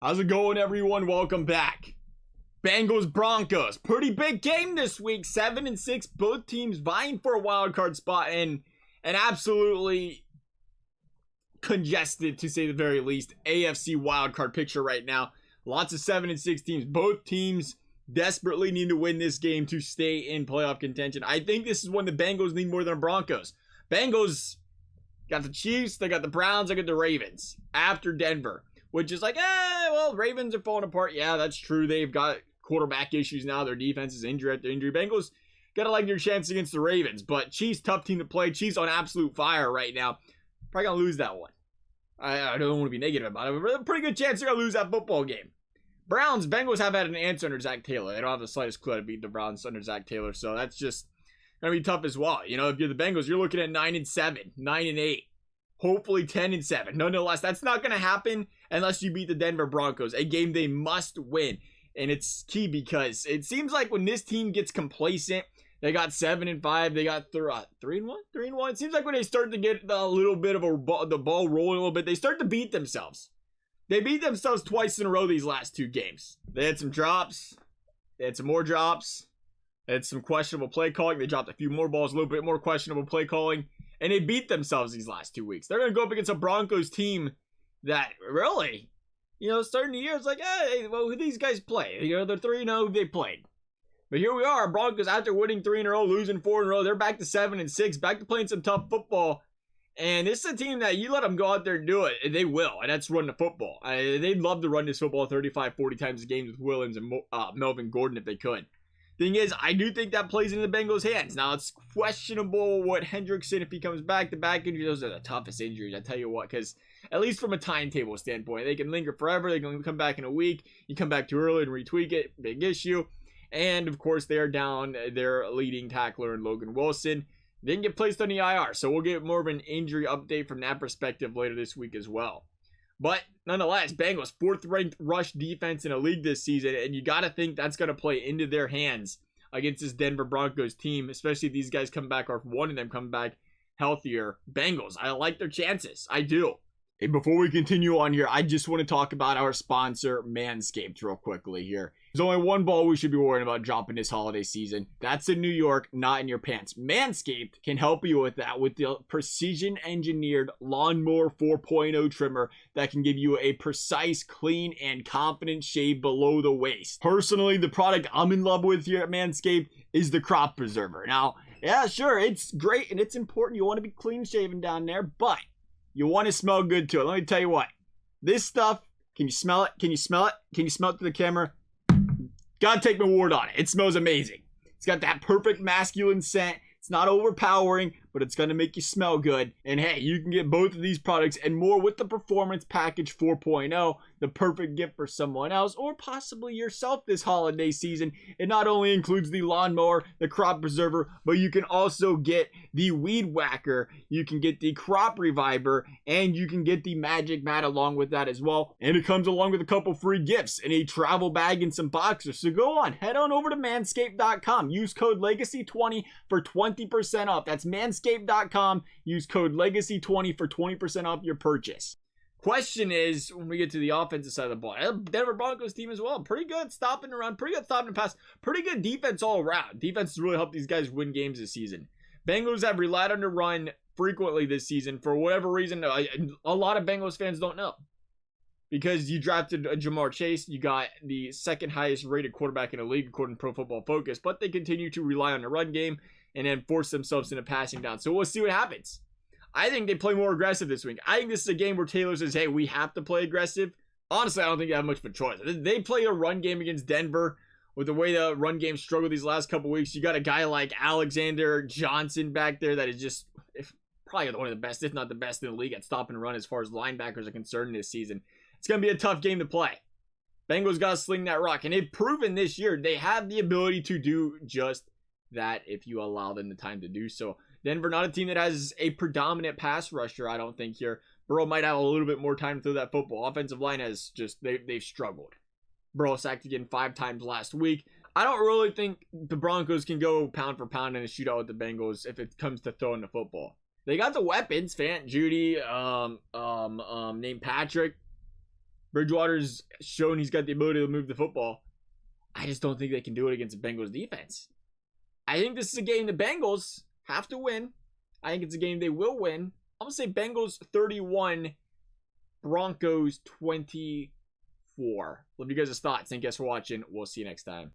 How's it going, everyone? Welcome back. Bengals Broncos. Pretty big game this week. 7-6. Both teams vying for a wild card spot and an absolutely congested, to say the very least, AFC wild card picture right now. Lots of 7-6 teams. Both teams desperately need to win this game to stay in playoff contention. I think this is when the Bengals need more than the Broncos. Bengals got the Chiefs, they got the Browns, they got the Ravens after Denver. Which is like, well, Ravens are falling apart. Yeah, that's true. They've got quarterback issues now. Their defense is injury after injury. Bengals gotta like their chance against the Ravens. But Chiefs, tough team to play. Chiefs on absolute fire right now. Probably gonna lose that one. I don't want to be negative about it, but a pretty good chance they're gonna lose that football game. Browns, Bengals have had an answer under Zach Taylor. They don't have the slightest clue how to beat the Browns under Zach Taylor. So that's just gonna be tough as well. You know, if you're the Bengals, you're looking at 9-7, 9-8. Hopefully 10-7. Nonetheless, that's not going to happen unless you beat the Denver Broncos, a game they must win. And it's key because it seems like when this team gets complacent, they got 7-5, they got 3-1. It seems like when they start to get a little bit of the ball rolling a little bit, they start to beat themselves. They beat themselves twice in a row these last two games. They had some drops. They had some more drops. They had some questionable play calling. They dropped a few more balls, a little bit more questionable play calling. And they beat themselves these last 2 weeks. They're going to go up against a Broncos team that really, starting the year, it's like, hey, well, who these guys play? They're 3-0, they played. But here we are, Broncos, after winning 3 in a row, losing 4 in a row, they're back to 7-6, back to playing some tough football. And this is a team that you let them go out there and do it, and they will, and that's run the football. They'd love to run this football 35, 40 times a game with Williams and Melvin Gordon if they could. Thing is, I do think that plays into the Bengals' hands. Now, it's questionable what Hendrickson, if he comes back, the back injury, those are the toughest injuries, I tell you what, because at least from a timetable standpoint, they can linger forever, they can come back in a week, you come back too early and retweak it, big issue. And, of course, they are down their leading tackler in Logan Wilson. They didn't get placed on the IR, so we'll get more of an injury update from that perspective later this week as well. But nonetheless, Bengals, 4th-ranked rush defense in the league this season, and you got to think that's going to play into their hands against this Denver Broncos team, especially if these guys come back or if one of them come back healthier. Bengals, I like their chances. I do. Hey, before we continue on here, I just want to talk about our sponsor, Manscaped, real quickly here. There's only one ball we should be worrying about dropping this holiday season. That's in New York, not in your pants. Manscaped can help you with that with the precision-engineered Lawnmower 4.0 trimmer that can give you a precise, clean, and confident shave below the waist. Personally, the product I'm in love with here at Manscaped is the Crop Preserver. Now, yeah, sure, it's great and it's important. You want to be clean-shaven down there, but you want to smell good too. Let me tell you what. This stuff, can you smell it? Can you smell it? Can you smell it through the camera? Gotta take my word on it. It smells amazing. It's got that perfect masculine scent. It's not overpowering, but it's going to make you smell good. And hey, you can get both of these products and more with the Performance Package 4.0, the perfect gift for someone else or possibly yourself this holiday season. It not only includes the lawnmower, the crop preserver, but you can also get the weed whacker, you can get the crop reviver, and you can get the magic mat along with that as well. And it comes along with a couple free gifts and a travel bag and some boxers. So go on, head on over to manscaped.com. Use code LEGACY20 for 20% off. That's manscaped.com. Use code LEGACY20 for 20% off your purchase. Question is, when we get to the offensive side of the ball, Denver Broncos team as well. Pretty good stopping around, pretty good stopping pass, pretty good defense all around. Defense has really helped these guys win games this season. Bengals have relied on the run frequently this season for whatever reason. A lot of Bengals fans don't know. Because you drafted Jamar Chase, you got the second highest rated quarterback in the league according to Pro Football Focus, but they continue to rely on the run game and then force themselves into passing down. So we'll see what happens. I think they play more aggressive this week. I think this is a game where Taylor says, hey, we have to play aggressive. Honestly, I don't think they have much of a choice. They play a run game against Denver with the way the run game struggled these last couple weeks. You got a guy like Alexander Johnson back there that is just probably one of the best, if not the best in the league at stop and run as far as linebackers are concerned this season. It's going to be a tough game to play. Bengals got to sling that rock. And they've proven this year they have the ability to do just that if you allow them the time to do so. Denver, not a team that has a predominant pass rusher, I don't think here. Burrow might have a little bit more time to throw that football. Offensive line has just, they've struggled. Burrow sacked again 5 times last week. I don't really think the Broncos can go pound for pound in a shootout with the Bengals if it comes to throwing the football. They got the weapons, Fant, Judy, named Patrick. Bridgewater's shown he's got the ability to move the football. I just don't think they can do it against the Bengals defense. I think this is a game the Bengals have to win. I think it's a game they will win. I'm going to say Bengals 31, Broncos 24. Love you guys' thoughts. Thank you guys for watching. We'll see you next time.